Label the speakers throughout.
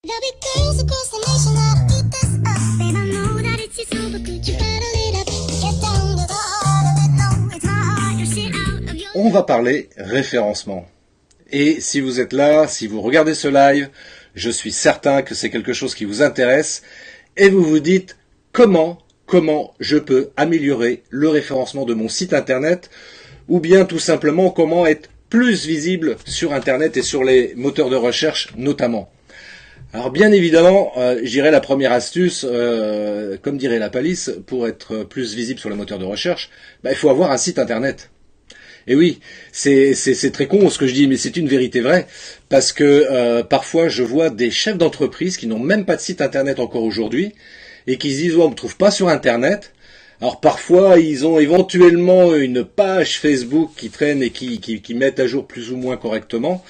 Speaker 1: There'll be girls across the nation that'll eat this up. Babe, I know that it's your soul, but could you rattle it up? Get down to the heart of it, no, it's my heart, your shit out of your...
Speaker 2: On va parler référencement. Et si vous êtes là, si vous regardez ce live, je suis certain que c'est quelque chose qui vous intéresse et vous vous dites comment je peux améliorer le référencement de mon site internet ou bien tout simplement comment être plus visible sur internet et sur les moteurs de recherche notamment. Alors bien évidemment, je dirais la première astuce, comme dirait la Palisse, pour être plus visible sur le moteur de recherche, il faut avoir un site internet. Et oui, c'est très con ce que je dis, mais c'est une vérité vraie, parce que parfois je vois des chefs d'entreprise qui n'ont même pas de site internet encore aujourd'hui, et qui se disent on ne me trouve pas sur internet. Alors parfois ils ont éventuellement une page Facebook qui traîne et qui mettent à jour plus ou moins correctement.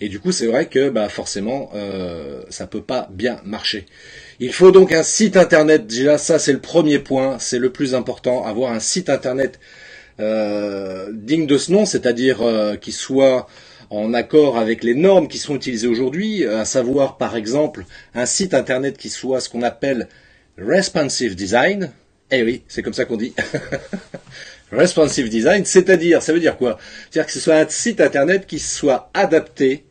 Speaker 2: Et du coup, c'est vrai que forcément, ça peut pas bien marcher. Il faut donc un site internet. Déjà, ça, c'est le premier point. C'est le plus important. Avoir un site internet digne de ce nom, c'est-à-dire qui soit en accord avec les normes qui sont utilisées aujourd'hui, à savoir, par exemple, un site internet qui soit ce qu'on appelle responsive design. Eh oui, c'est comme ça qu'on dit. Responsive design, c'est-à-dire, ça veut dire quoi? C'est-à-dire que ce soit un site internet qui soit adapté,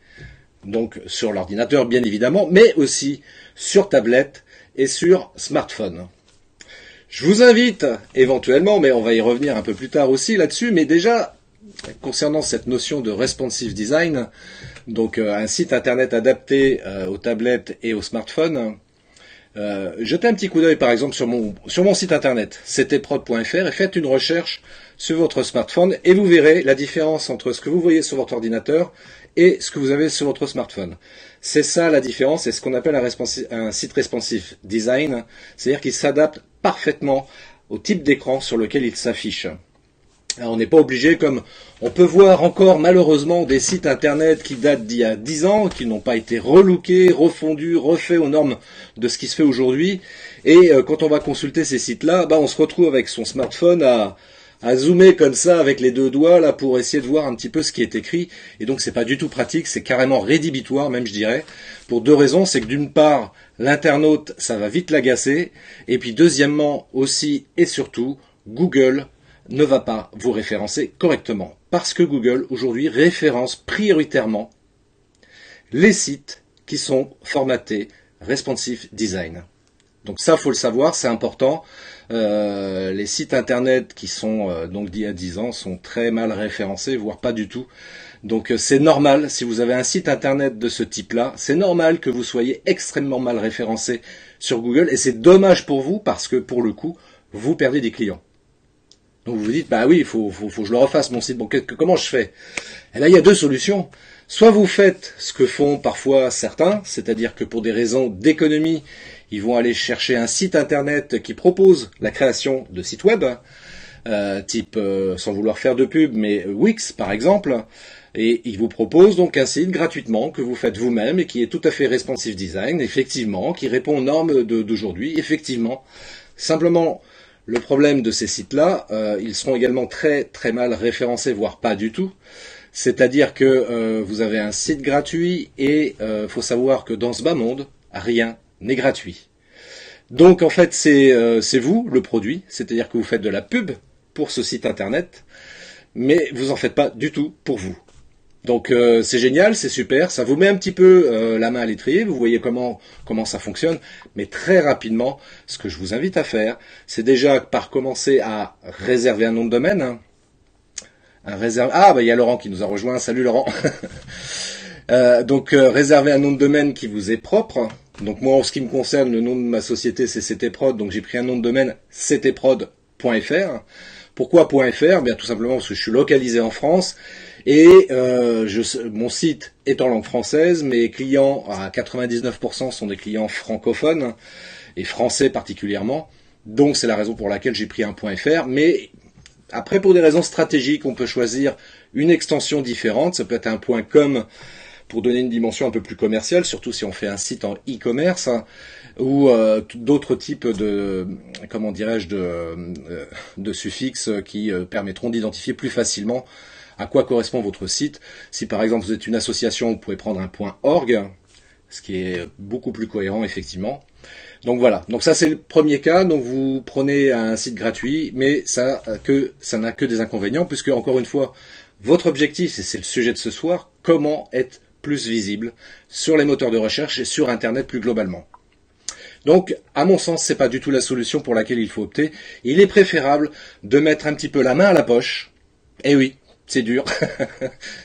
Speaker 2: donc sur l'ordinateur bien évidemment, mais aussi sur tablette et sur smartphone. Je vous invite éventuellement, mais on va y revenir un peu plus tard aussi là-dessus, mais déjà, concernant cette notion de responsive design, donc un site internet adapté aux tablettes et aux smartphones, jetez un petit coup d'œil par exemple sur mon site internet ctprod.fr et faites une recherche sur votre smartphone et vous verrez la différence entre ce que vous voyez sur votre ordinateur et ce que vous avez sur votre smartphone. C'est ça la différence, c'est ce qu'on appelle un site responsive design, c'est-à-dire qu'il s'adapte parfaitement au type d'écran sur lequel il s'affiche. Alors, on n'est pas obligé, comme on peut voir encore malheureusement des sites internet qui datent d'il y a 10 ans, qui n'ont pas été relookés, refondus, refaits aux normes de ce qui se fait aujourd'hui. Et quand on va consulter ces sites-là, on se retrouve avec son smartphone à zoomer comme ça avec les deux doigts là pour essayer de voir un petit peu ce qui est écrit. Et donc c'est pas du tout pratique, c'est carrément rédhibitoire même je dirais. Pour deux raisons, c'est que d'une part, l'internaute, ça va vite l'agacer. Et puis deuxièmement aussi et surtout, Google ne va pas vous référencer correctement. Parce que Google, aujourd'hui, référence prioritairement les sites qui sont formatés responsive design. Donc ça, faut le savoir, c'est important. Les sites internet qui sont donc d'il y a 10 ans sont très mal référencés, voire pas du tout. Donc c'est normal, si vous avez un site internet de ce type-là, c'est normal que vous soyez extrêmement mal référencé sur Google. Et c'est dommage pour vous parce que pour le coup, vous perdez des clients. Donc vous vous dites, oui, il faut que je le refasse mon site. Bon, comment je fais? Et là, il y a deux solutions. Soit vous faites ce que font parfois certains, c'est-à-dire que pour des raisons d'économie, ils vont aller chercher un site internet qui propose la création de sites web, type, sans vouloir faire de pub, mais Wix par exemple, et ils vous proposent donc un site gratuitement que vous faites vous-même et qui est tout à fait responsive design, effectivement, qui répond aux normes d'aujourd'hui, effectivement. Simplement, le problème de ces sites-là, ils seront également très très mal référencés, voire pas du tout. C'est-à-dire que vous avez un site gratuit et faut savoir que dans ce bas monde, rien n'est gratuit. Donc en fait, c'est vous le produit, c'est-à-dire que vous faites de la pub pour ce site internet, mais vous en faites pas du tout pour vous. Donc c'est génial, c'est super, ça vous met un petit peu la main à l'étrier, vous voyez comment ça fonctionne, mais très rapidement, ce que je vous invite à faire, c'est déjà par commencer à réserver un nom de domaine. Il y a Laurent qui nous a rejoint, salut Laurent. Réserver un nom de domaine qui vous est propre. Donc moi, en ce qui me concerne, le nom de ma société c'est ctprod, donc j'ai pris un nom de domaine ctprod.fr. Pourquoi .fr? Tout simplement parce que je suis localisé en France et mon site est en langue française, mes clients à 99% sont des clients francophones et français particulièrement. Donc c'est la raison pour laquelle j'ai pris un .fr. Mais après, pour des raisons stratégiques, on peut choisir une extension différente. Ça peut être un .com pour donner une dimension un peu plus commerciale, surtout si on fait un site en e-commerce, ou d'autres types de, de suffixes qui permettront d'identifier plus facilement à quoi correspond votre site. Si par exemple vous êtes une association, vous pouvez prendre un .org. ce qui est beaucoup plus cohérent effectivement. Donc voilà, donc ça c'est le premier cas, donc vous prenez un site gratuit, mais ça n'a que des inconvénients, puisque encore une fois, votre objectif, et c'est le sujet de ce soir, comment être plus visible sur les moteurs de recherche et sur Internet plus globalement. Donc, à mon sens, c'est pas du tout la solution pour laquelle il faut opter. Il est préférable de mettre un petit peu la main à la poche. Eh oui, c'est dur,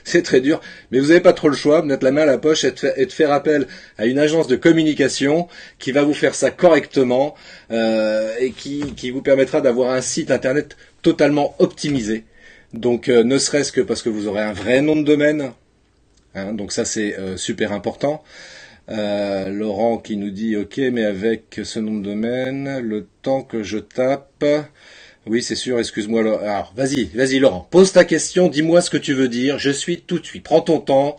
Speaker 2: c'est très dur, mais vous n'avez pas trop le choix de mettre la main à la poche et de faire appel à une agence de communication qui va vous faire ça correctement et qui vous permettra d'avoir un site internet totalement optimisé. Donc, ne serait-ce que parce que vous aurez un vrai nom de domaine, hein, donc ça c'est super important. Laurent qui nous dit ok, mais avec ce nom de domaine, le temps que je tape. Oui, c'est sûr, excuse-moi. Alors, vas-y Laurent, pose ta question, dis-moi ce que tu veux dire, je suis tout de suite. Prends ton temps.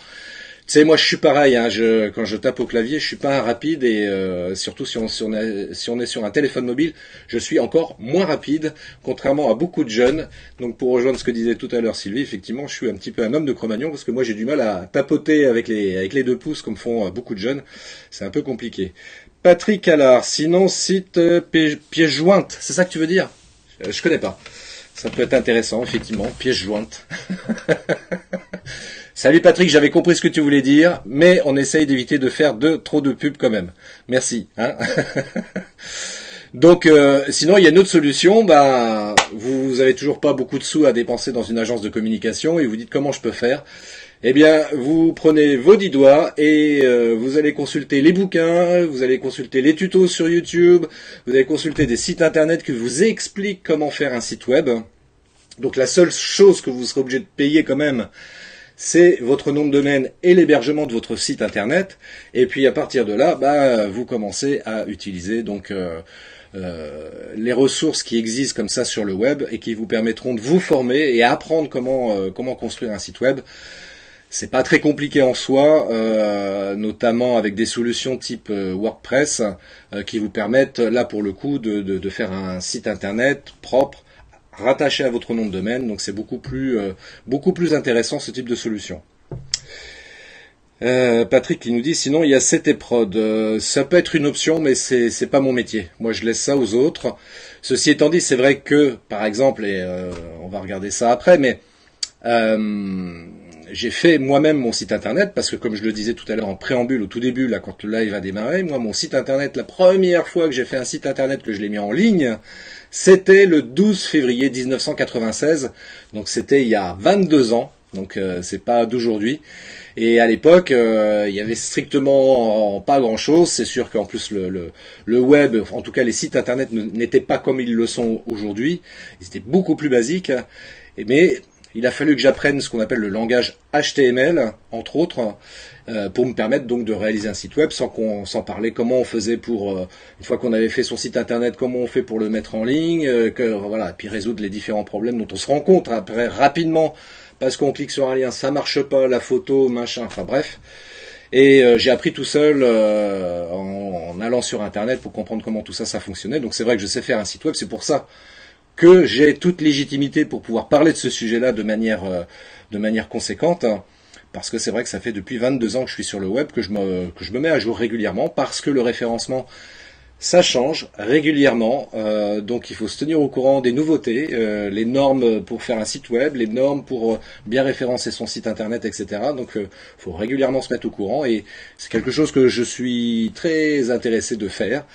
Speaker 2: Tu sais, moi je suis pareil, hein, quand je tape au clavier, je suis pas un rapide et surtout si on est sur un téléphone mobile, je suis encore moins rapide, contrairement à beaucoup de jeunes. Donc pour rejoindre ce que disait tout à l'heure Sylvie, effectivement, je suis un petit peu un homme de Cro-Magnon parce que moi j'ai du mal à tapoter avec les 2 pouces comme font beaucoup de jeunes. C'est un peu compliqué. Patrick Allard, sinon site pièce jointe, c'est ça que tu veux dire? Je connais pas. Ça peut être intéressant, effectivement. Pièce jointe. Salut Patrick, j'avais compris ce que tu voulais dire, mais on essaye d'éviter de faire trop de pubs quand même. Merci. Hein. Donc, sinon, il y a une autre solution. Ben, vous avez toujours pas beaucoup de sous à dépenser dans une agence de communication et vous dites comment je peux faire. Eh bien, vous prenez vos 10 doigts et vous allez consulter les bouquins, vous allez consulter les tutos sur YouTube, vous allez consulter des sites internet qui vous expliquent comment faire un site web. Donc la seule chose que vous serez obligé de payer quand même, c'est votre nom de domaine et l'hébergement de votre site internet. Et puis à partir de là, bah, vous commencez à utiliser donc les ressources qui existent comme ça sur le web et qui vous permettront de vous former et apprendre comment construire un site web. C'est pas très compliqué en soi, notamment avec des solutions type WordPress qui vous permettent là pour le coup de faire un site internet propre, rattaché à votre nom de domaine. Donc c'est beaucoup plus intéressant ce type de solution. Patrick qui nous dit sinon il y a CTProd. Ça peut être une option, mais c'est pas mon métier. Moi je laisse ça aux autres. Ceci étant dit, c'est vrai que par exemple, et on va regarder ça après, mais j'ai fait moi-même mon site internet parce que comme je le disais tout à l'heure en préambule au tout début, là quand le live a démarré, moi mon site internet, la première fois que j'ai fait un site internet que je l'ai mis en ligne, c'était le 12 février 1996, donc c'était il y a 22 ans, donc c'est pas d'aujourd'hui. Et à l'époque, il y avait strictement pas grand-chose. C'est sûr qu'en plus le web, en tout cas les sites internet n'étaient pas comme ils le sont aujourd'hui. Ils étaient beaucoup plus basiques, mais il a fallu que j'apprenne ce qu'on appelle le langage HTML, entre autres, pour me permettre donc de réaliser un site web sans parler comment on faisait pour, une fois qu'on avait fait son site internet, comment on fait pour le mettre en ligne, voilà, et puis résoudre les différents problèmes dont on se rend compte après rapidement, parce qu'on clique sur un lien, ça marche pas, la photo, machin, enfin bref. Et j'ai appris tout seul en allant sur internet pour comprendre comment tout ça fonctionnait. Donc c'est vrai que je sais faire un site web, c'est pour ça que j'ai toute légitimité pour pouvoir parler de ce sujet-là de manière conséquente, parce que c'est vrai que ça fait depuis 22 ans que je suis sur le web, que je me mets à jour régulièrement, parce que le référencement, ça change régulièrement, donc il faut se tenir au courant des nouveautés, les normes pour faire un site web, les normes pour bien référencer son site internet, etc. Donc il faut régulièrement se mettre au courant, et c'est quelque chose que je suis très intéressé de faire.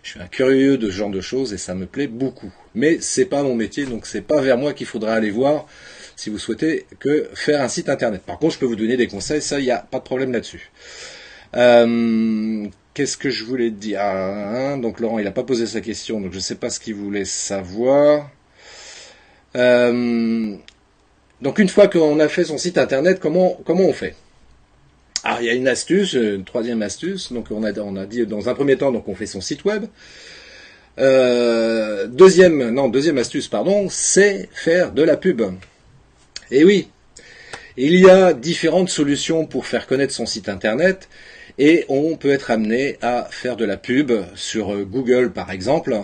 Speaker 2: Je suis un curieux de ce genre de choses et ça me plaît beaucoup. Mais c'est pas mon métier, donc c'est pas vers moi qu'il faudra aller voir si vous souhaitez que faire un site internet. Par contre, je peux vous donner des conseils, ça, il n'y a pas de problème là-dessus. Qu'est-ce que je voulais dire? Donc Laurent, il n'a pas posé sa question, donc je ne sais pas ce qu'il voulait savoir. Donc une fois qu'on a fait son site internet, comment on fait? Alors il y a une astuce, une troisième astuce. Donc on a dit dans un premier temps, donc on fait son site web. Deuxième astuce, pardon, c'est faire de la pub. Et oui, il y a différentes solutions pour faire connaître son site internet et on peut être amené à faire de la pub sur Google par exemple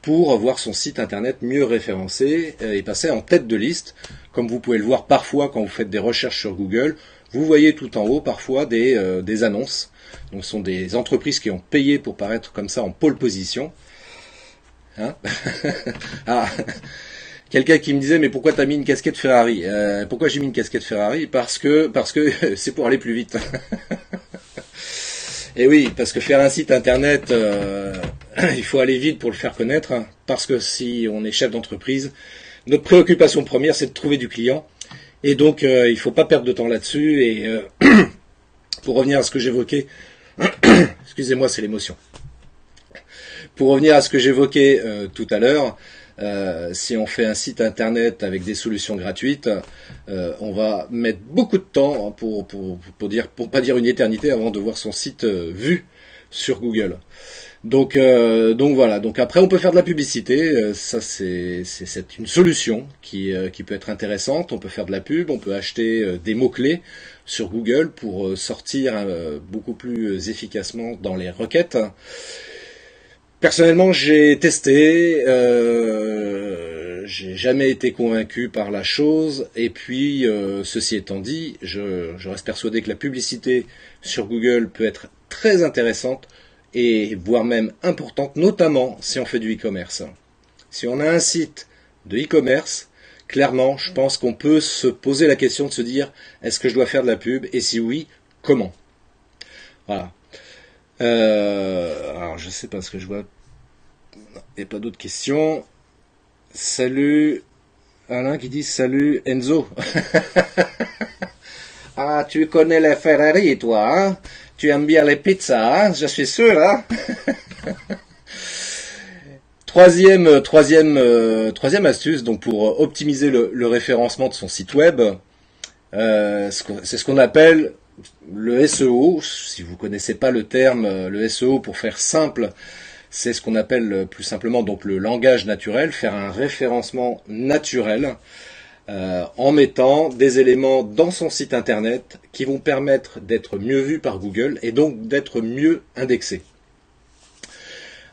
Speaker 2: pour voir son site internet mieux référencé et passer en tête de liste. Comme vous pouvez le voir parfois quand vous faites des recherches sur Google, vous voyez tout en haut parfois des annonces. Donc ce sont des entreprises qui ont payé pour paraître comme ça en pole position. Hein? Ah, quelqu'un qui me disait mais pourquoi t'as mis une casquette Ferrari? Pourquoi j'ai mis une casquette Ferrari? Parce que c'est pour aller plus vite. Et oui, parce que faire un site internet, il faut aller vite pour le faire connaître. Parce que si on est chef d'entreprise, notre préoccupation première c'est de trouver du client. Et donc il faut pas perdre de temps là-dessus. Et pour revenir à ce que j'évoquais, excusez-moi, c'est l'émotion. Pour revenir à ce que j'évoquais tout à l'heure, si on fait un site internet avec des solutions gratuites, on va mettre beaucoup de temps pour pas dire une éternité avant de voir son site vu sur Google. Donc voilà. Donc après on peut faire de la publicité. Ça c'est une solution qui peut être intéressante. On peut faire de la pub, on peut acheter des mots clés sur Google pour sortir beaucoup plus efficacement dans les requêtes. Personnellement, j'ai testé, j'ai jamais été convaincu par la chose, et puis, ceci étant dit, je reste persuadé que la publicité sur Google peut être très intéressante, et voire même importante, notamment si on fait du e-commerce. Si on a un site de e-commerce, clairement, je pense qu'on peut se poser la question de se dire, est-ce que je dois faire de la pub, et si oui, comment? Voilà. Alors je sais pas ce que je vois. Il n'y a pas d'autres questions. Salut Alain qui dit salut Enzo. Ah, tu connais les Ferrari toi, hein? Tu aimes bien les pizzas, hein? Je suis sûr, hein? Troisième astuce, donc pour optimiser le référencement de son site web, c'est ce qu'on appelle le SEO. Si vous connaissez pas le terme, le SEO, pour faire simple, c'est ce qu'on appelle plus simplement donc le langage naturel, faire un référencement naturel en mettant des éléments dans son site internet qui vont permettre d'être mieux vu par Google et donc d'être mieux indexé.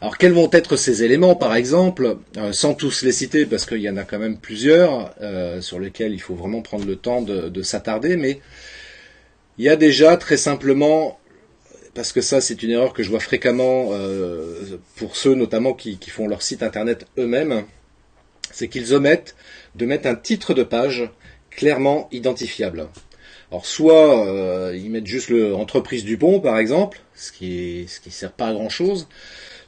Speaker 2: Alors quels vont être ces éléments par exemple, sans tous les citer parce qu'il y en a quand même plusieurs sur lesquels il faut vraiment prendre le temps de s'attarder, mais il y a déjà très simplement, parce que ça c'est une erreur que je vois fréquemment pour ceux notamment qui font leur site internet eux-mêmes, c'est qu'ils omettent de mettre un titre de page clairement identifiable. Alors soit ils mettent juste le entreprise Dupont par exemple, ce qui sert pas à grand chose,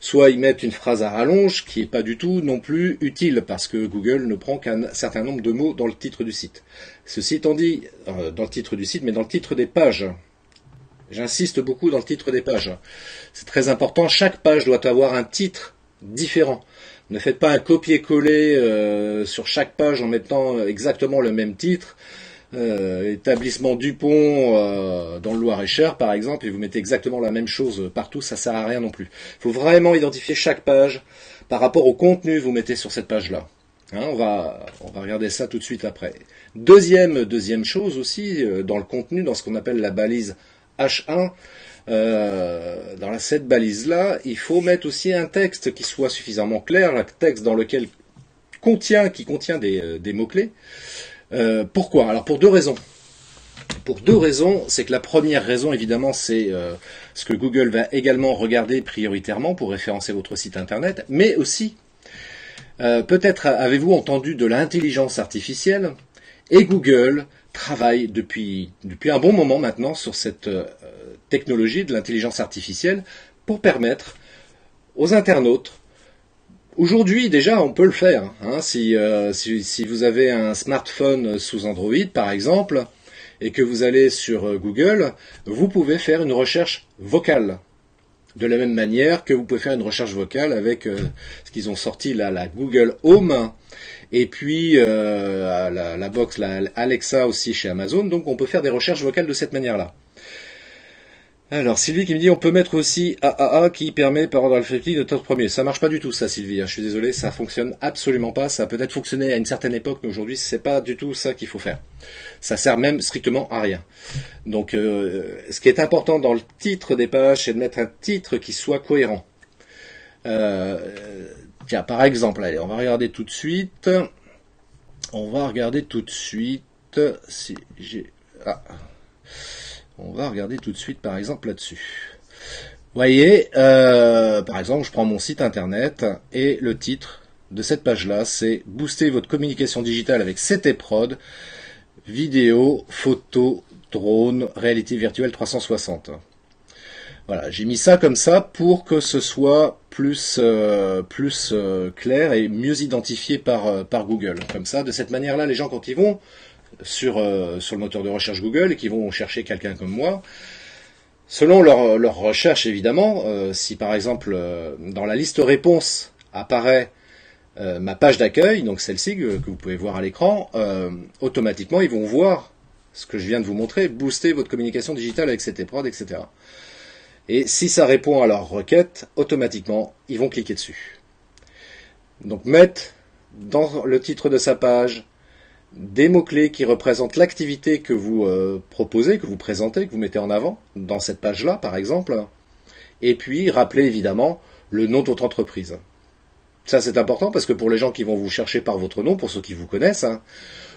Speaker 2: soit ils mettent une phrase à rallonge qui est pas du tout non plus utile parce que Google ne prend qu'un certain nombre de mots dans le titre du site. Ceci étant dit, dans le titre du site, mais dans le titre des pages. J'insiste beaucoup dans le titre des pages. C'est très important, chaque page doit avoir un titre différent. Ne faites pas un copier-coller sur chaque page en mettant exactement le même titre. Établissement Dupont dans le Loir-et-Cher par exemple, et vous mettez exactement la même chose partout, ça sert à rien non plus. Il faut vraiment identifier chaque page par rapport au contenu que vous mettez sur cette page-là. Hein, on va regarder ça tout de suite après. Deuxième chose aussi, dans le contenu, dans ce qu'on appelle la balise H1, dans cette balise-là, il faut mettre aussi un texte qui soit suffisamment clair, un texte dans lequel qui contient des mots-clés. Pourquoi? Alors pour deux raisons. Pour deux raisons, c'est que la première raison, évidemment, c'est ce que Google va également regarder prioritairement pour référencer votre site internet, mais aussi, peut-être avez-vous entendu de l'intelligence artificielle, et Google travaille depuis un bon moment maintenant sur cette technologie de l'intelligence artificielle pour permettre aux internautes. Aujourd'hui, déjà, on peut le faire. Hein, si vous avez un smartphone sous Android, par exemple, et que vous allez sur Google, vous pouvez faire une recherche vocale. De la même manière que vous pouvez faire une recherche vocale avec ce qu'ils ont sorti là, la Google Home, et puis la box, la Alexa aussi chez Amazon. Donc, on peut faire des recherches vocales de cette manière-là. Alors, Sylvie qui me dit, on peut mettre aussi AAA qui permet par ordre alphabétique de top premier. Ça marche pas du tout, ça, Sylvie. Je suis désolé, ça fonctionne absolument pas. Ça a peut-être fonctionné à une certaine époque, mais aujourd'hui, c'est pas du tout ça qu'il faut faire. Ça sert même strictement à rien. Donc, ce qui est important dans le titre des pages, c'est de mettre un titre qui soit cohérent. Tiens, par exemple, allez, on va regarder tout de suite. Si j'ai... Ah. On va regarder tout de suite par exemple là-dessus. Vous voyez, par exemple, je prends mon site internet et le titre de cette page-là, c'est Booster votre communication digitale avec CT Prod, vidéo, photo, drone, réalité virtuelle 360. Voilà, j'ai mis ça comme ça pour que ce soit plus clair et mieux identifié par Google. Comme ça, de cette manière-là, les gens quand ils vont sur le moteur de recherche Google et qu'ils vont chercher quelqu'un comme moi, selon leur recherche évidemment, si par exemple dans la liste réponse apparaît ma page d'accueil, donc celle-ci que vous pouvez voir à l'écran, automatiquement ils vont voir ce que je viens de vous montrer, booster votre communication digitale avec CT Prod, etc. Et si ça répond à leur requête, automatiquement ils vont cliquer dessus. Donc mettre dans le titre de sa page des mots-clés qui représentent l'activité que vous proposez, que vous présentez, que vous mettez en avant, dans cette page-là, par exemple. Et puis, rappelez évidemment le nom de votre entreprise. Ça, c'est important parce que pour les gens qui vont vous chercher par votre nom, pour ceux qui vous connaissent, hein,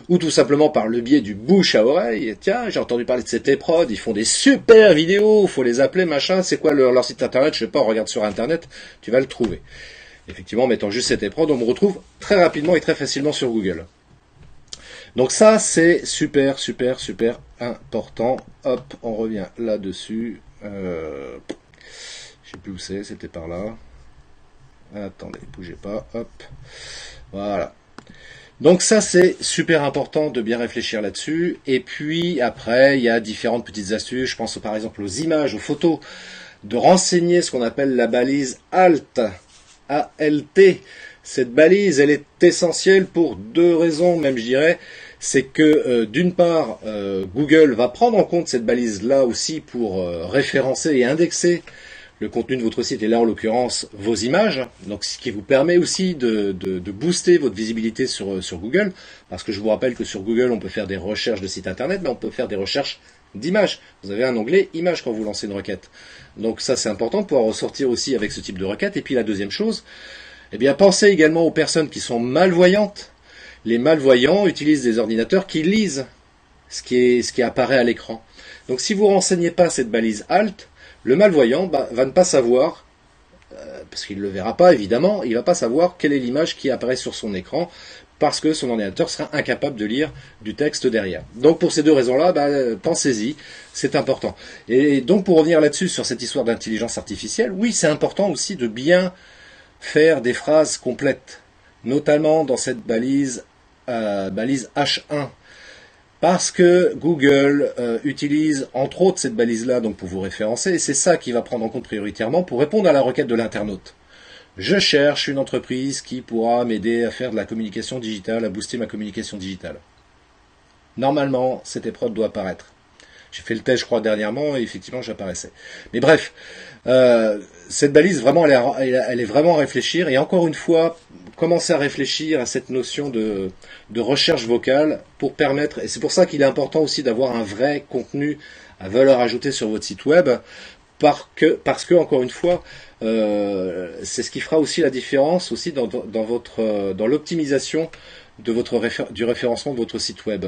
Speaker 2: ou tout simplement par le biais du bouche à oreille, tiens, j'ai entendu parler de CT Prod, ils font des super vidéos, faut les appeler, machin, c'est quoi leur site internet, je sais pas, on regarde sur internet, tu vas le trouver. Effectivement, en mettant juste CT Prod, on me retrouve très rapidement et très facilement sur Google. Donc ça, c'est super important. Hop, on revient là-dessus. Je sais plus où c'est, c'était par là. Attendez, bougez pas. Hop, voilà. Donc ça, c'est super important de bien réfléchir là-dessus. Et puis après, il y a différentes petites astuces. Je pense par exemple aux images, aux photos, de renseigner ce qu'on appelle la balise ALT. A-L-T. Cette balise, elle est essentielle pour deux raisons, même je dirais. C'est que d'une part, Google va prendre en compte cette balise-là aussi pour référencer et indexer le contenu de votre site, et là en l'occurrence vos images, donc ce qui vous permet aussi de booster votre visibilité sur Google, parce que je vous rappelle que sur Google on peut faire des recherches de sites internet, mais on peut faire des recherches d'images. Vous avez un onglet images quand vous lancez une requête. Donc ça c'est important de pouvoir ressortir aussi avec ce type de requête. Et puis la deuxième chose, eh bien pensez également aux personnes qui sont malvoyantes. Les malvoyants utilisent des ordinateurs qui lisent ce qui apparaît à l'écran. Donc si vous ne renseignez pas cette balise ALT, le malvoyant va ne pas savoir, parce qu'il ne le verra pas évidemment, il ne va pas savoir quelle est l'image qui apparaît sur son écran, parce que son ordinateur sera incapable de lire du texte derrière. Donc pour ces deux raisons-là, pensez-y, c'est important. Et donc pour revenir là-dessus, sur cette histoire d'intelligence artificielle, oui c'est important aussi de bien faire des phrases complètes, notamment dans cette balise H1, parce que Google utilise entre autres cette balise-là donc pour vous référencer, et c'est ça qui va prendre en compte prioritairement pour répondre à la requête de l'internaute. Je cherche une entreprise qui pourra m'aider à faire de la communication digitale, à booster ma communication digitale. Normalement, CT Prod doit apparaître. J'ai fait le test, je crois, dernièrement, et effectivement, j'apparaissais. Mais bref, cette balise, vraiment, elle est vraiment à réfléchir. Et encore une fois, commencer à réfléchir à cette notion de recherche vocale pour permettre, et c'est pour ça qu'il est important aussi d'avoir un vrai contenu à valeur ajoutée sur votre site web, parce que encore une fois, c'est ce qui fera aussi la différence aussi dans l'optimisation du référencement de votre site web.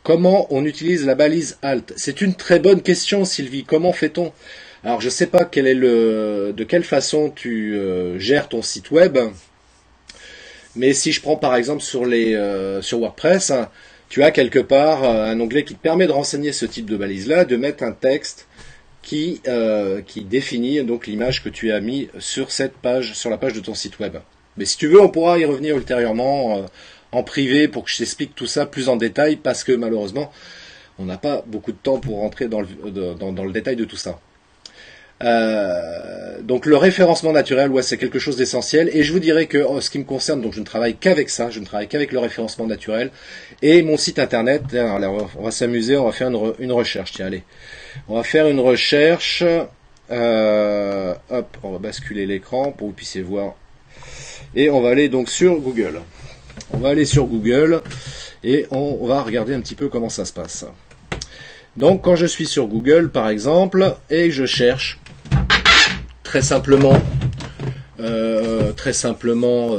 Speaker 2: Comment on utilise la balise ALT? C'est une très bonne question, Sylvie. Comment fait-on? Alors, je ne sais pas de quelle façon tu gères ton site web, mais si je prends par exemple sur WordPress, tu as quelque part un onglet qui te permet de renseigner ce type de balise-là, de mettre un texte qui définit donc l'image que tu as mis sur la page de ton site web. Mais si tu veux, on pourra y revenir ultérieurement en privé pour que je t'explique tout ça plus en détail, parce que malheureusement, on n'a pas beaucoup de temps pour rentrer dans le détail de tout ça. Donc le référencement naturel, c'est quelque chose d'essentiel, et je vous dirais que en ce qui me concerne, donc je ne travaille qu'avec ça, je ne travaille qu'avec le référencement naturel et mon site internet. Alors, on va s'amuser, on va faire une recherche. Tiens, allez, on va faire une recherche. Hop, on va basculer l'écran pour que vous puissiez voir, et on va aller donc sur Google. On va aller sur Google et on va regarder un petit peu comment ça se passe. Donc quand je suis sur Google par exemple et je cherche très simplement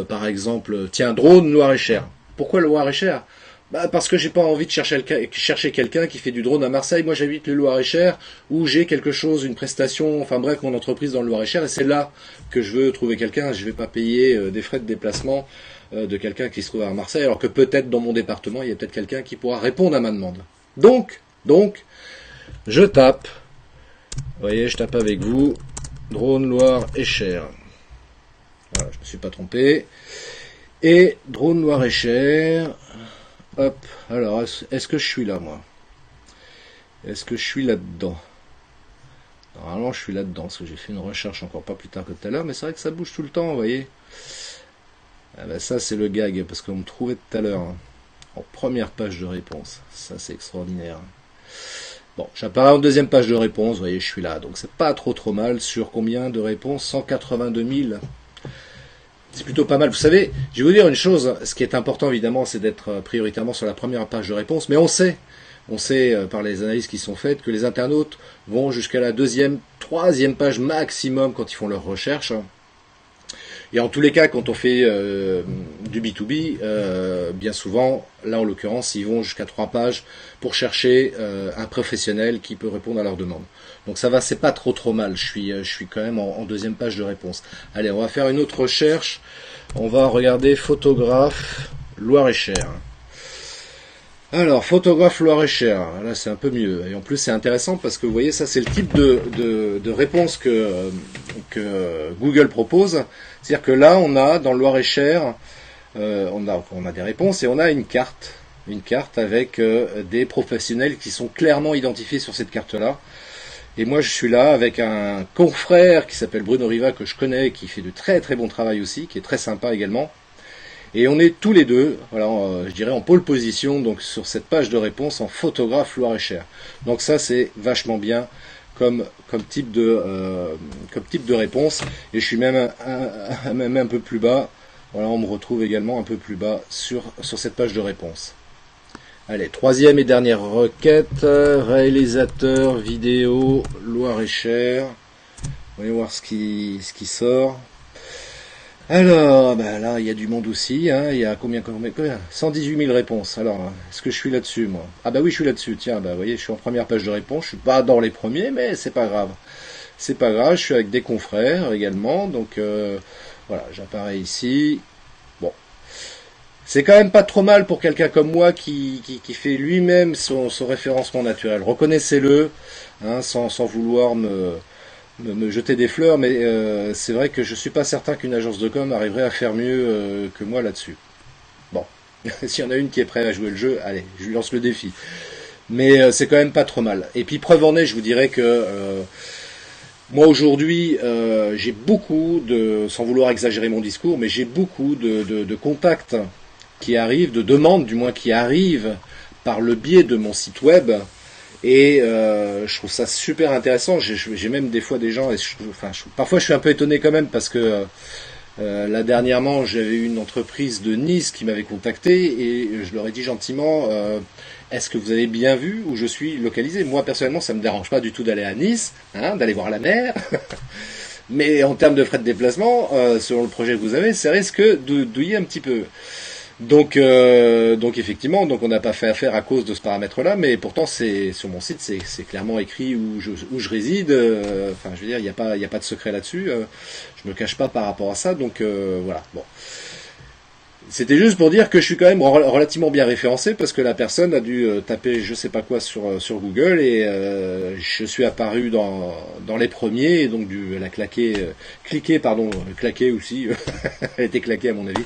Speaker 2: par exemple, tiens, drone Loir-et-Cher. Pourquoi le Loir-et-Cher? Bah parce que j'ai pas envie de chercher quelqu'un qui fait du drone à Marseille. Moi j'habite le Loir-et-Cher où j'ai quelque chose, une prestation, enfin bref, mon entreprise dans le Loir-et-Cher et c'est là que je veux trouver quelqu'un. Je vais pas payer des frais de déplacement de quelqu'un qui se trouve à Marseille alors que peut-être dans mon département il y a peut-être quelqu'un qui pourra répondre à ma demande. Donc, je tape. Vous voyez, je tape avec vous. Drone Loir-et-Cher. Voilà, je me suis pas trompé. Et drone Loir-et-Cher. Hop, alors, est-ce que je suis là, moi? Est-ce que je suis là-dedans? Normalement, je suis là-dedans, parce que j'ai fait une recherche encore pas plus tard que tout à l'heure, mais c'est vrai que ça bouge tout le temps, vous voyez. Ah ben ça, c'est le gag, parce qu'on me trouvait tout à l'heure, hein, en première page de réponse. Ça, c'est extraordinaire. Bon, j'apparais en deuxième page de réponse, vous voyez, je suis là, donc c'est pas trop mal. Sur combien de réponses? 182 000. C'est plutôt pas mal. Vous savez, je vais vous dire une chose, ce qui est important évidemment, c'est d'être prioritairement sur la première page de réponse, mais on sait par les analyses qui sont faites que les internautes vont jusqu'à la deuxième, troisième page maximum quand ils font leurs recherches. Et en tous les cas, quand on fait du B2B, bien souvent, là en l'occurrence, ils vont jusqu'à 3 pages pour chercher un professionnel qui peut répondre à leurs demandes. Donc ça va, c'est pas trop mal. Je suis quand même en deuxième page de réponse. Allez, on va faire une autre recherche. On va regarder photographe Loir-et-Cher. Alors, photographe Loir-et-Cher, là c'est un peu mieux. Et en plus c'est intéressant parce que vous voyez, ça c'est le type de réponse que Google propose. C'est-à-dire que là on a dans le Loir-et-Cher, on a des réponses et on a une carte avec des professionnels qui sont clairement identifiés sur cette carte-là. Et moi je suis là avec un confrère qui s'appelle Bruno Riva que je connais, qui fait de très bon travail aussi, qui est très sympa également. Et on est tous les deux, voilà, je dirais en pole position, donc sur cette page de réponse en photographe Loir-et-Cher. Donc ça c'est vachement bien comme type de réponse. Et je suis même un peu plus bas. Voilà, on me retrouve également un peu plus bas sur cette page de réponse. Allez, troisième et dernière requête, réalisateur vidéo Loir-et-Cher. Voyons voir ce qui sort. Alors, ben là, il y a du monde aussi, hein. Il y a combien 118 000 réponses. Alors, est-ce que je suis là-dessus, moi? Ah bah oui, je suis là-dessus. Tiens, bah vous voyez, je suis en première page de réponse. Je suis pas dans les premiers, mais c'est pas grave. C'est pas grave, je suis avec des confrères également. Donc, voilà, j'apparais ici. Bon. C'est quand même pas trop mal pour quelqu'un comme moi qui fait lui-même son référencement naturel. Reconnaissez-le, hein, sans vouloir me jeter des fleurs, mais c'est vrai que je suis pas certain qu'une agence de com arriverait à faire mieux que moi là-dessus. Bon, s'il y en a une qui est prête à jouer le jeu, allez, je lui lance le défi. Mais c'est quand même pas trop mal. Et puis preuve en est, je vous dirais que moi aujourd'hui, j'ai beaucoup sans vouloir exagérer mon discours, mais j'ai beaucoup de contacts qui arrivent, de demandes du moins qui arrivent par le biais de mon site web. Et je trouve ça super intéressant. J'ai même des fois des gens, et parfois je suis un peu étonné quand même parce que là dernièrement j'avais eu une entreprise de Nice qui m'avait contacté et je leur ai dit gentiment est-ce que vous avez bien vu où je suis localisé? Moi personnellement ça me dérange pas du tout d'aller à Nice, hein, d'aller voir la mer. Mais en termes de frais de déplacement, selon le projet que vous avez, ça risque de douiller un petit peu. Donc effectivement, donc on n'a pas fait affaire à cause de ce paramètre-là, mais pourtant c'est sur mon site, c'est clairement écrit où je réside. Enfin, je veux dire, il y a pas de secret là-dessus. Je me cache pas par rapport à ça. Donc voilà. Bon, c'était juste pour dire que je suis quand même relativement bien référencé parce que la personne a dû taper je sais pas quoi sur Google et je suis apparu dans les premiers et donc elle a claqué aussi. Elle a été claquée à mon avis.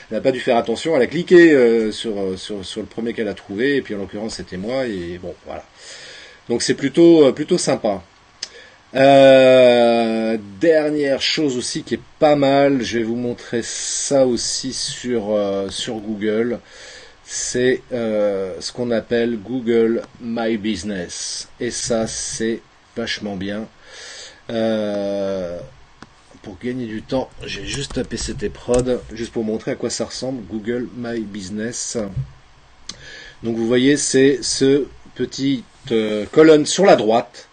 Speaker 2: Elle n'a pas dû faire attention, elle a cliqué sur le premier qu'elle a trouvé, et puis en l'occurrence c'était moi, et bon, voilà. Donc c'est plutôt sympa. Dernière chose aussi qui est pas mal, je vais vous montrer ça aussi sur Google, c'est ce qu'on appelle Google My Business. Et ça c'est vachement bien. Pour gagner du temps, j'ai juste tapé CT Prod, juste pour montrer à quoi ça ressemble, Google My Business. Donc vous voyez, c'est ce petite colonne sur la droite,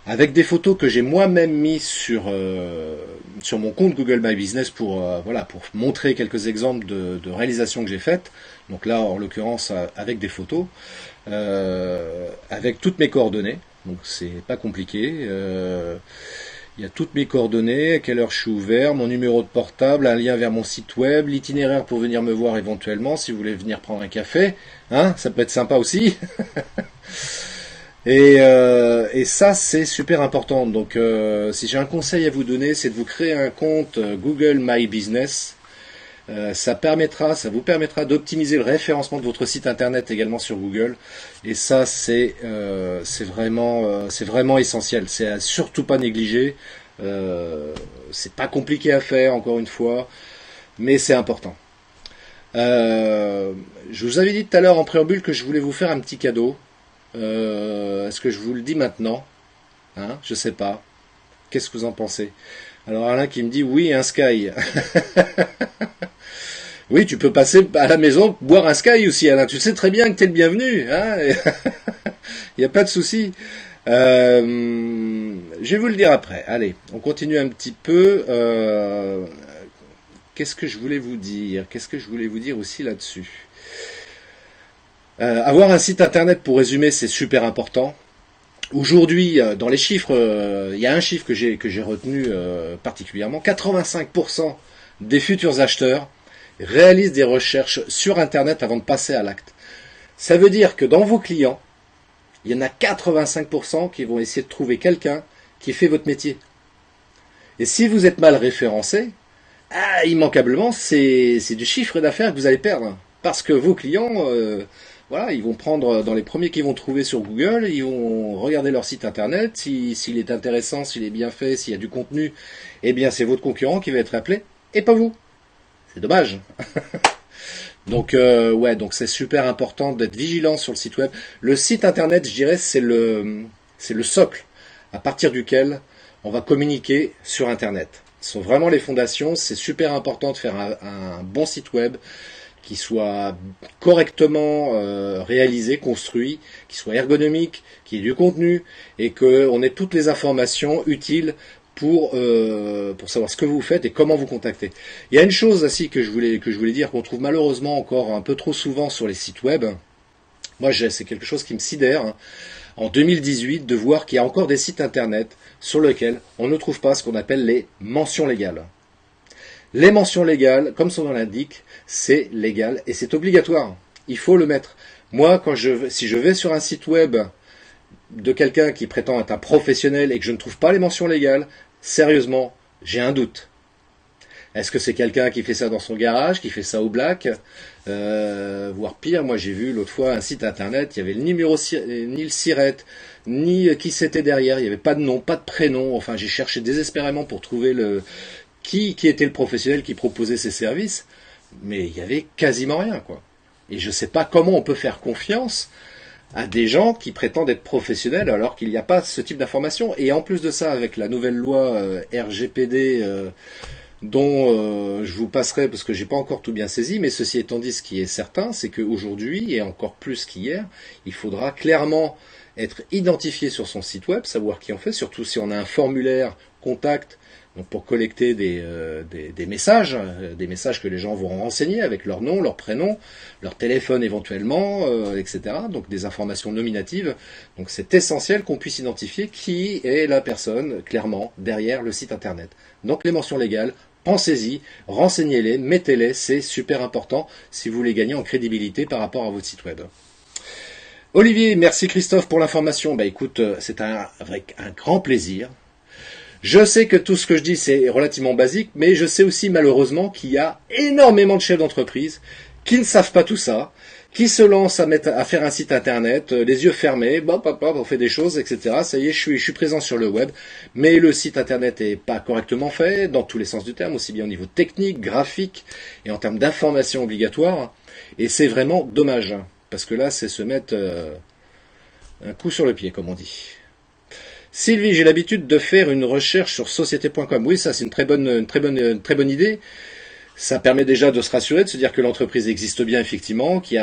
Speaker 2: avec des photos que j'ai moi-même mis sur mon compte Google My Business pour pour montrer quelques exemples de réalisations que j'ai faites. Donc là, en l'occurrence, avec des photos, avec toutes mes coordonnées. Donc c'est pas compliqué. Il y a toutes mes coordonnées, à quelle heure je suis ouvert, mon numéro de portable, un lien vers mon site web, l'itinéraire pour venir me voir éventuellement si vous voulez venir prendre un café. Hein, ça peut être sympa aussi. Et ça, c'est super important. Donc, si j'ai un conseil à vous donner, c'est de vous créer un compte Google My Business. Ça vous permettra d'optimiser le référencement de votre site internet également sur Google. Et ça, c'est vraiment essentiel. C'est à surtout pas négliger. C'est pas compliqué à faire, encore une fois, mais c'est important. Je vous avais dit tout à l'heure en préambule que je voulais vous faire un petit cadeau. Est-ce que je vous le dis maintenant? Hein, je sais pas. Qu'est-ce que vous en pensez? Alors Alain qui me dit oui, un Sky. Oui, tu peux passer à la maison boire un Sky aussi, Alain. Tu sais très bien que tu es le bienvenu. Hein. Il n'y a pas de souci. Je vais vous le dire après. Allez, on continue un petit peu. Qu'est-ce que je voulais vous dire? Qu'est-ce que je voulais vous dire aussi là-dessus? Avoir un site internet, pour résumer, c'est super important. Aujourd'hui, dans les chiffres, il y a un chiffre que j'ai retenu particulièrement. 85% des futurs acheteurs réalisent des recherches sur internet avant de passer à l'acte. Ça veut dire que dans vos clients, il y en a 85% qui vont essayer de trouver quelqu'un qui fait votre métier. Et si vous êtes mal référencé, immanquablement, c'est du chiffre d'affaires que vous allez perdre. Parce que vos clients, ils vont prendre dans les premiers qu'ils vont trouver sur Google, ils vont regarder leur site internet, s'il est intéressant, s'il est bien fait, s'il y a du contenu, eh bien c'est votre concurrent qui va être appelé, et pas vous. C'est dommage. Donc donc c'est super important d'être vigilant sur le site web. Le site internet, je dirais, c'est le socle à partir duquel on va communiquer sur internet. Ce sont vraiment les fondations. C'est super important de faire un bon site web qui soit correctement réalisé, construit, qui soit ergonomique, qui ait du contenu et qu'on ait toutes les informations utiles pour savoir ce que vous faites et comment vous contacter. Il y a une chose aussi que je voulais dire qu'on trouve malheureusement encore un peu trop souvent sur les sites web. Moi, c'est quelque chose qui me sidère, hein, en 2018, de voir qu'il y a encore des sites internet sur lesquels on ne trouve pas ce qu'on appelle les mentions légales. Les mentions légales, comme son nom l'indique, c'est légal et c'est obligatoire. Il faut le mettre. Moi, si je vais sur un site web de quelqu'un qui prétend être un professionnel et que je ne trouve pas les mentions légales, sérieusement, j'ai un doute. Est-ce que c'est quelqu'un qui fait ça dans son garage, qui fait ça au black, voire pire, moi j'ai vu l'autre fois un site internet, il y avait le numéro, ni le SIRET, ni qui c'était derrière, il n'y avait pas de nom, pas de prénom, enfin j'ai cherché désespérément pour trouver qui était le professionnel qui proposait ces services, mais il y avait quasiment rien, quoi. Et je ne sais pas comment on peut faire confiance à des gens qui prétendent être professionnels alors qu'il n'y a pas ce type d'information. Et en plus de ça, avec la nouvelle loi RGPD dont je vous passerai parce que j'ai pas encore tout bien saisi, mais ceci étant dit, ce qui est certain, c'est qu'aujourd'hui, et encore plus qu'hier, il faudra clairement être identifié sur son site web, savoir qui en fait, surtout si on a un formulaire contact, donc pour collecter des messages que les gens vont renseigner avec leur nom, leur prénom, leur téléphone éventuellement, etc. Donc des informations nominatives. Donc c'est essentiel qu'on puisse identifier qui est la personne clairement derrière le site internet. Donc les mentions légales, pensez-y, renseignez-les, mettez-les, c'est super important si vous voulez gagner en crédibilité par rapport à votre site web. Olivier, merci Christophe pour l'information. Écoute, c'est avec un grand plaisir. Je sais que tout ce que je dis, c'est relativement basique, mais je sais aussi malheureusement qu'il y a énormément de chefs d'entreprise qui ne savent pas tout ça, qui se lancent à faire un site internet, les yeux fermés, on fait des choses, etc. Ça y est, je suis présent sur le web, mais le site internet n'est pas correctement fait, dans tous les sens du terme, aussi bien au niveau technique, graphique, et en termes d'informations obligatoires, et c'est vraiment dommage, parce que là, c'est se mettre un coup sur le pied, comme on dit. Sylvie, j'ai l'habitude de faire une recherche sur société.com. Oui, ça c'est une très bonne idée. Ça permet déjà de se rassurer, de se dire que l'entreprise existe bien effectivement, il y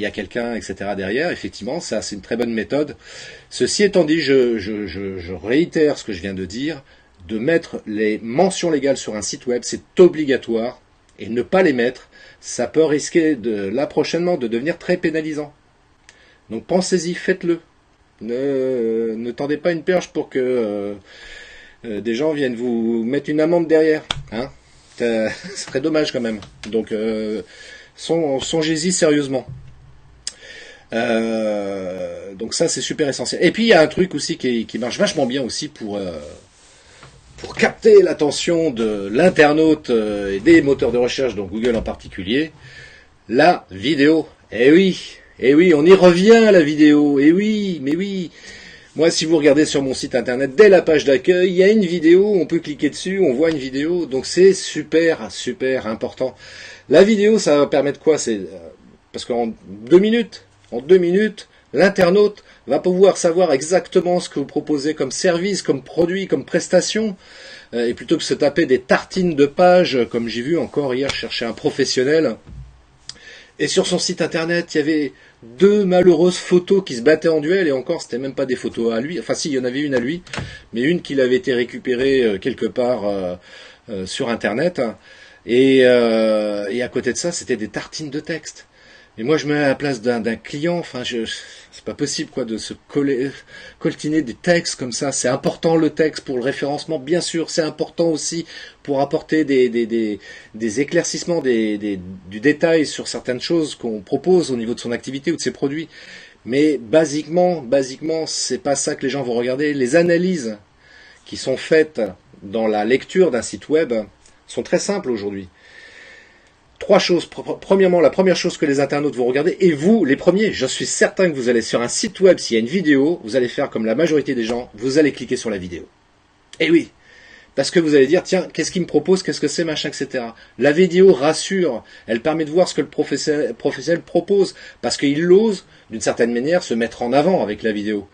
Speaker 2: a quelqu'un, etc. derrière. Effectivement, ça c'est une très bonne méthode. Ceci étant dit, je réitère ce que je viens de dire, de mettre les mentions légales sur un site web, c'est obligatoire, et ne pas les mettre, ça peut risquer là prochainement de devenir très pénalisant. Donc pensez-y, faites-le. Ne tendez pas une perche pour que des gens viennent vous mettre une amende derrière, hein. Ce serait dommage quand même. Donc songez-y sérieusement. Donc ça c'est super essentiel. Et puis il y a un truc aussi qui marche vachement bien aussi pour capter l'attention de l'internaute et des moteurs de recherche, donc Google en particulier, la vidéo. Eh oui, on y revient à la vidéo. Eh oui, mais oui. Moi, si vous regardez sur mon site internet, dès la page d'accueil, il y a une vidéo, on peut cliquer dessus, on voit une vidéo, donc c'est super, super important. La vidéo, ça va permettre quoi? Parce qu'en 2 minutes, l'internaute va pouvoir savoir exactement ce que vous proposez comme service, comme produit, comme prestation, et plutôt que de se taper des tartines de pages, comme j'ai vu encore hier chercher un professionnel. Et sur son site internet, il y avait 2 malheureuses photos qui se battaient en duel, et encore, c'était même pas des photos à lui. Enfin si, il y en avait une à lui, mais une qui avait été récupérée quelque part sur internet. Et à côté de ça, c'était des tartines de texte. Et moi, je me mets à la place d'un client. Enfin, c'est pas possible quoi de se coltiner des textes comme ça. C'est important le texte pour le référencement, bien sûr. C'est important aussi pour apporter des éclaircissements, du détail sur certaines choses qu'on propose au niveau de son activité ou de ses produits. Mais basiquement, c'est pas ça que les gens vont regarder. Les analyses qui sont faites dans la lecture d'un site web sont très simples aujourd'hui. 3 choses. Premièrement, la première chose que les internautes vont regarder, et vous, les premiers, je suis certain que vous allez sur un site web, s'il y a une vidéo, vous allez faire comme la majorité des gens, vous allez cliquer sur la vidéo. Et oui, parce que vous allez dire, tiens, qu'est-ce qu'il me propose, qu'est-ce que c'est, machin, etc. La vidéo rassure, elle permet de voir ce que le professionnel propose, parce qu'il ose, d'une certaine manière, se mettre en avant avec la vidéo.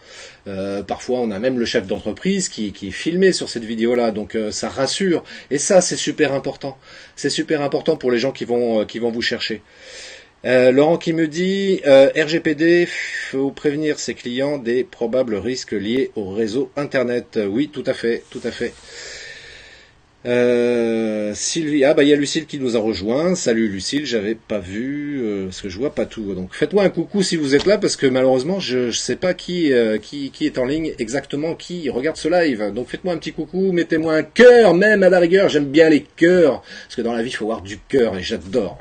Speaker 2: Parfois, on a même le chef d'entreprise qui est filmé sur cette vidéo-là, donc ça rassure. Et ça, c'est super important. C'est super important pour les gens qui vont vous chercher. Laurent qui me dit RGPD, faut prévenir ses clients des probables risques liés au réseau Internet. Oui, tout à fait, tout à fait. Sylvie, il y a Lucille qui nous a rejoint. Salut Lucille, j'avais pas vu parce que je vois pas tout. Donc faites-moi un coucou si vous êtes là parce que malheureusement je sais pas qui est en ligne exactement, qui regarde ce live. Donc faites-moi un petit coucou, mettez-moi un cœur même à la rigueur. J'aime bien les cœurs parce que dans la vie il faut avoir du cœur et j'adore.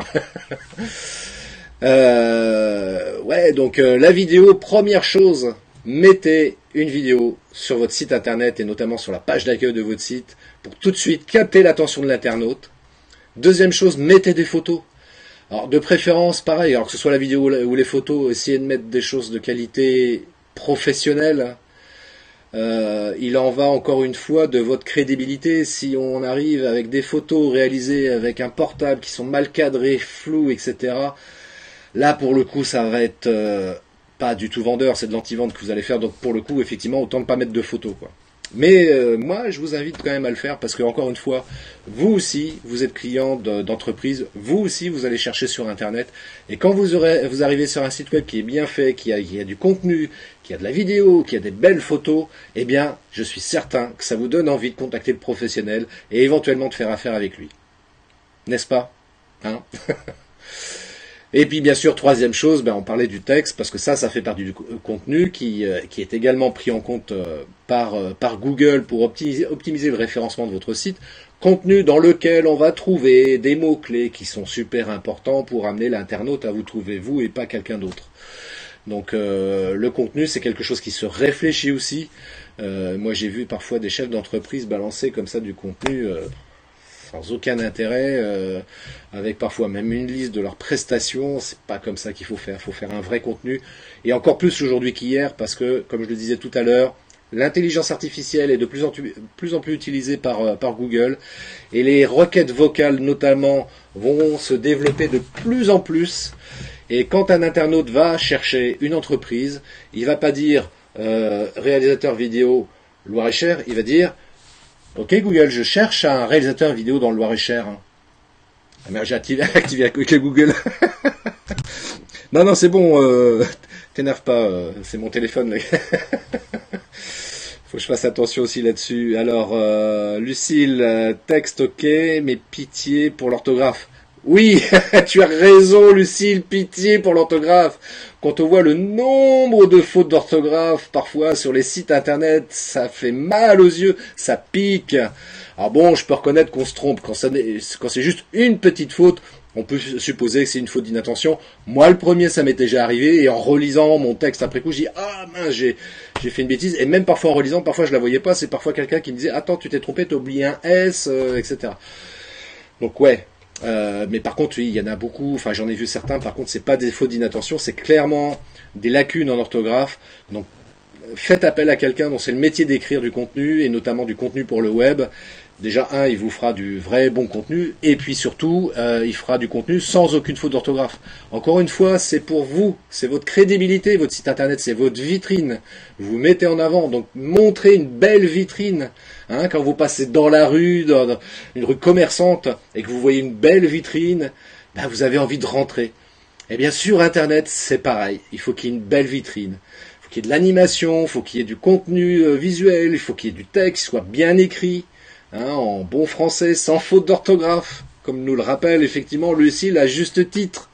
Speaker 2: Donc la vidéo, première chose, mettez une vidéo sur votre site internet et notamment sur la page d'accueil de votre site pour tout de suite capter l'attention de l'internaute. Deuxième chose, mettez des photos. Alors de préférence, pareil, alors que ce soit la vidéo ou les photos, essayez de mettre des choses de qualité professionnelle. Il en va encore une fois de votre crédibilité. Si on arrive avec des photos réalisées avec un portable qui sont mal cadrées, floues, etc., là pour le coup ça va être pas du tout vendeur, c'est de l'anti-vente que vous allez faire, donc pour le coup effectivement autant ne pas mettre de photos quoi. Mais moi je vous invite quand même à le faire parce que encore une fois, vous aussi vous êtes client d'entreprise, vous aussi vous allez chercher sur internet et quand vous arrivez sur un site web qui est bien fait, qui a du contenu, qui a de la vidéo, qui a des belles photos, eh bien je suis certain que ça vous donne envie de contacter le professionnel et éventuellement de faire affaire avec lui. N'est-ce pas, hein? Et puis bien sûr, troisième chose, on parlait du texte, parce que ça fait partie du contenu qui est également pris en compte par Google pour optimiser le référencement de votre site. Contenu dans lequel on va trouver des mots-clés qui sont super importants pour amener l'internaute à vous trouver vous et pas quelqu'un d'autre. Donc le contenu, c'est quelque chose qui se réfléchit aussi. Moi j'ai vu parfois des chefs d'entreprise balancer comme ça du contenu sans aucun intérêt, avec parfois même une liste de leurs prestations. C'est pas comme ça qu'il faut faire. Il faut faire un vrai contenu, et encore plus aujourd'hui qu'hier, parce que, comme je le disais tout à l'heure, l'intelligence artificielle est de plus en plus utilisée par Google, et les requêtes vocales notamment vont se développer de plus en plus. Et quand un internaute va chercher une entreprise, il va pas dire réalisateur vidéo Loir-et-Cher, il va dire: ok Google, je cherche un réalisateur vidéo dans le Loir-et-Cher. Ah merde, j'ai activé avec le Google. Non, c'est bon, t'énerve pas, c'est mon téléphone. Là. Faut que je fasse attention aussi là-dessus. Alors, Lucille, texte ok, mais pitié pour l'orthographe. Oui, tu as raison, Lucille, pitié pour l'orthographe. Quand on voit le nombre de fautes d'orthographe, parfois sur les sites internet, ça fait mal aux yeux, ça pique. Alors bon, je peux reconnaître qu'on se trompe. Quand c'est juste une petite faute, on peut supposer que c'est une faute d'inattention. Moi, le premier, ça m'est déjà arrivé, et en relisant mon texte après coup, je dis ah mince, j'ai fait une bêtise. Et même parfois en relisant, parfois je la voyais pas. C'est parfois quelqu'un qui me disait attends, tu t'es trompé, t'as oublié un S, etc. Donc ouais. Mais par contre, oui, il y en a beaucoup. Enfin, j'en ai vu certains. Par contre, c'est pas des fautes d'inattention, c'est clairement des lacunes en orthographe. Donc, faites appel à quelqu'un dont c'est le métier d'écrire du contenu et notamment du contenu pour le web. Déjà, il vous fera du vrai bon contenu, et puis surtout, il fera du contenu sans aucune faute d'orthographe. Encore une fois, c'est pour vous, c'est votre crédibilité, votre site internet, c'est votre vitrine. Vous vous mettez en avant, donc montrez une belle vitrine. Quand vous passez dans la rue, dans une rue commerçante, et que vous voyez une belle vitrine, vous avez envie de rentrer. Eh bien, sur internet, c'est pareil. Il faut qu'il y ait une belle vitrine. Il faut qu'il y ait de l'animation, il faut qu'il y ait du contenu visuel, il faut qu'il y ait du texte qui soit bien écrit. En bon français, sans faute d'orthographe, comme nous le rappelle effectivement Lucille à juste titre.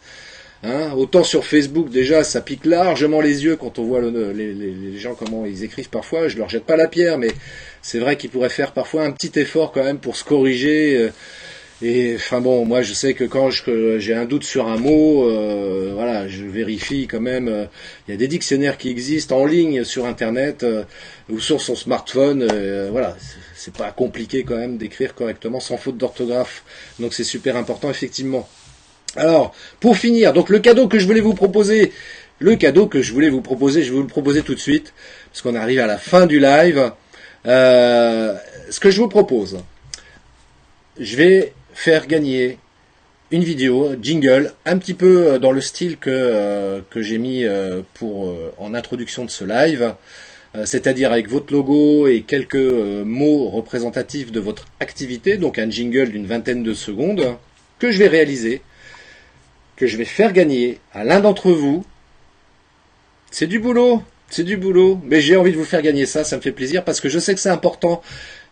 Speaker 2: Autant sur Facebook déjà, ça pique largement les yeux quand on voit les gens comment ils écrivent parfois. Je leur jette pas la pierre, mais c'est vrai qu'ils pourraient faire parfois un petit effort quand même pour se corriger. Et enfin bon, moi je sais que quand j'ai un doute sur un mot, voilà, je vérifie quand même. Il y a des dictionnaires qui existent en ligne sur Internet ou sur son smartphone. Voilà, c'est pas compliqué quand même d'écrire correctement sans faute d'orthographe. Donc c'est super important effectivement. Alors, pour finir, donc le cadeau que je voulais vous proposer, je vais vous le proposer tout de suite, parce qu'on arrive à la fin du live. Ce que je vous propose, je vais faire gagner une vidéo, jingle, un petit peu dans le style que j'ai mis en introduction de ce live, c'est-à-dire avec votre logo et quelques mots représentatifs de votre activité, donc un jingle d'une vingtaine de secondes, que je vais réaliser, que je vais faire gagner à l'un d'entre vous. C'est du boulot, mais j'ai envie de vous faire gagner ça me fait plaisir, parce que je sais que c'est important.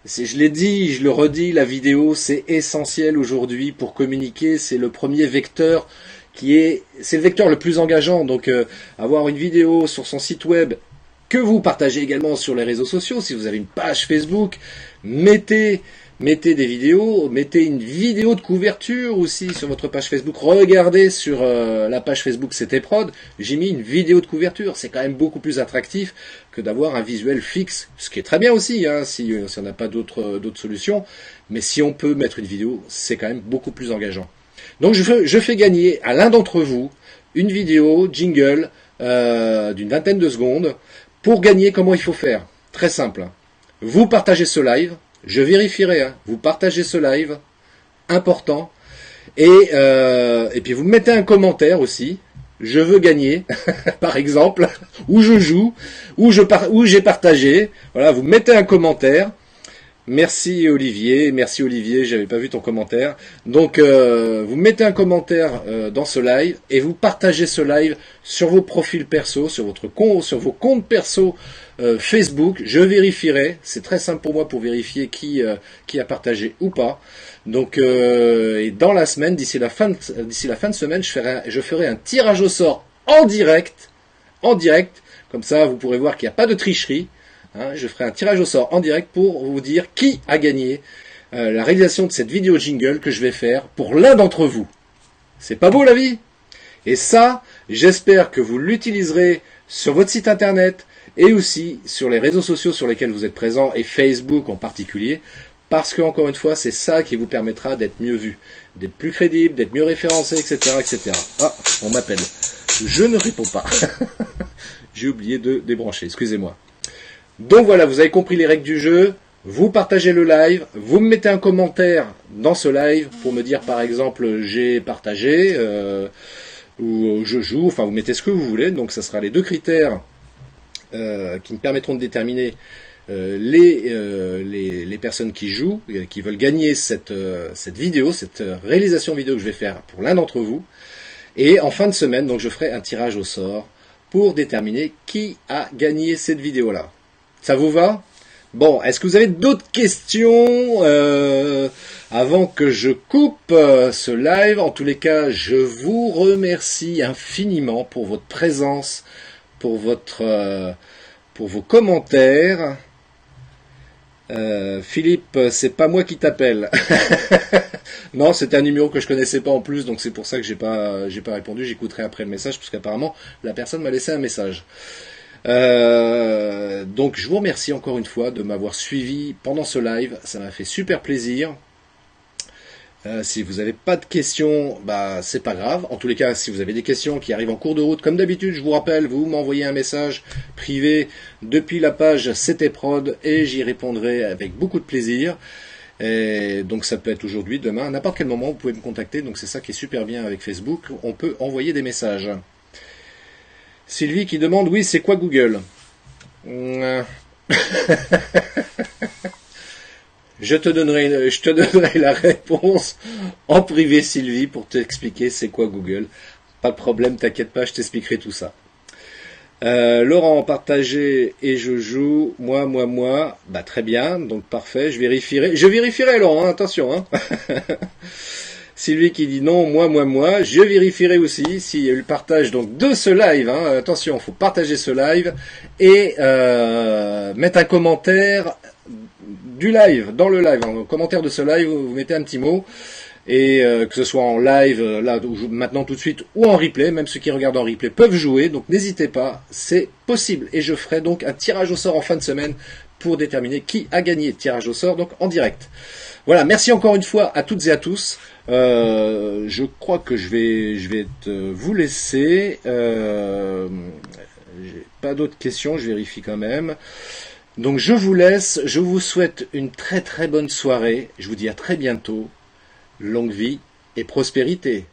Speaker 2: Je l'ai dit, je le redis, la vidéo c'est essentiel aujourd'hui pour communiquer, c'est le premier vecteur c'est le vecteur le plus engageant, donc avoir une vidéo sur son site web que vous partagez également sur les réseaux sociaux, si vous avez une page Facebook, mettez des vidéos, mettez une vidéo de couverture aussi sur votre page Facebook. Regardez sur la page Facebook C'était Prod, j'ai mis une vidéo de couverture. C'est quand même beaucoup plus attractif que d'avoir un visuel fixe, ce qui est très bien aussi, si on n'a pas d'autres solutions. Mais si on peut mettre une vidéo, c'est quand même beaucoup plus engageant. Donc je fais gagner à l'un d'entre vous une vidéo jingle d'une vingtaine de secondes. Pour gagner, comment il faut faire? Très simple. Vous partagez ce live. Je vérifierai, vous partagez ce live, important, et puis vous mettez un commentaire aussi, je veux gagner, par exemple, où je joue, où j'ai partagé, voilà, vous mettez un commentaire. Merci Olivier, j'avais pas vu ton commentaire. Donc vous mettez un commentaire dans ce live et vous partagez ce live sur vos profils perso, sur vos comptes perso Facebook. Je vérifierai, c'est très simple pour moi pour vérifier qui a partagé ou pas. Donc et dans la semaine, d'ici la fin de semaine, je ferai un tirage au sort en direct, comme ça vous pourrez voir qu'il n'y a pas de tricherie. Je ferai un tirage au sort en direct pour vous dire qui a gagné la réalisation de cette vidéo jingle que je vais faire pour l'un d'entre vous. C'est pas beau la vie? Et ça, j'espère que vous l'utiliserez sur votre site internet et aussi sur les réseaux sociaux sur lesquels vous êtes présents, et Facebook en particulier, parce que encore une fois, c'est ça qui vous permettra d'être mieux vu, d'être plus crédible, d'être mieux référencé, etc., etc. Ah, on m'appelle. Je ne réponds pas. J'ai oublié de débrancher, excusez-moi. Donc voilà, vous avez compris les règles du jeu, vous partagez le live, vous me mettez un commentaire dans ce live pour me dire par exemple j'ai partagé ou je joue, enfin vous mettez ce que vous voulez, donc ça sera les deux critères qui me permettront de déterminer les personnes qui jouent, qui veulent gagner cette vidéo, cette réalisation vidéo que je vais faire pour l'un d'entre vous. Et en fin de semaine, donc je ferai un tirage au sort pour déterminer qui a gagné cette vidéo-là. Ça vous va ? Bon, est-ce que vous avez d'autres questions avant que je coupe ce live? En tous les cas, je vous remercie infiniment pour votre présence, pour vos commentaires. Philippe, c'est pas moi qui t'appelle. Non, c'était un numéro que je connaissais pas en plus, donc c'est pour ça que j'ai pas répondu. J'écouterai après le message, parce qu'apparemment la personne m'a laissé un message. Donc je vous remercie encore une fois de m'avoir suivi pendant ce live, ça m'a fait super plaisir. Si vous n'avez pas de questions, bah c'est pas grave. En tous les cas, si vous avez des questions qui arrivent en cours de route, comme d'habitude, je vous rappelle, vous m'envoyez un message privé depuis la page C'était Prod et j'y répondrai avec beaucoup de plaisir. Et donc ça peut être aujourd'hui, demain, à n'importe quel moment, vous pouvez me contacter. Donc c'est ça qui est super bien avec Facebook, on peut envoyer des messages. Sylvie qui demande, oui, c'est quoi Google? Je te donnerai la réponse en privé, Sylvie, pour t'expliquer c'est quoi Google. Pas de problème, t'inquiète pas, je t'expliquerai tout ça. Laurent, partagé et je joue, moi, bah très bien, donc parfait, je vérifierai Laurent, hein, attention, hein. Sylvie qui dit non, moi, je vérifierai aussi s'il y a eu le partage donc de ce live, hein, attention, il faut partager ce live et mettre un commentaire du live, dans le live, en commentaire de ce live, vous mettez un petit mot. Et que ce soit en live, là, maintenant tout de suite, ou en replay, même ceux qui regardent en replay peuvent jouer, donc n'hésitez pas, c'est possible. Et je ferai donc un tirage au sort en fin de semaine pour déterminer qui a gagné. Tirage au sort, donc en direct. Voilà, merci encore une fois à toutes et à tous. Je crois que je vais vous laisser. J'ai pas d'autres questions, je vérifie quand même. Donc je vous laisse, je vous souhaite une très très bonne soirée. Je vous dis à très bientôt. Longue vie et prospérité.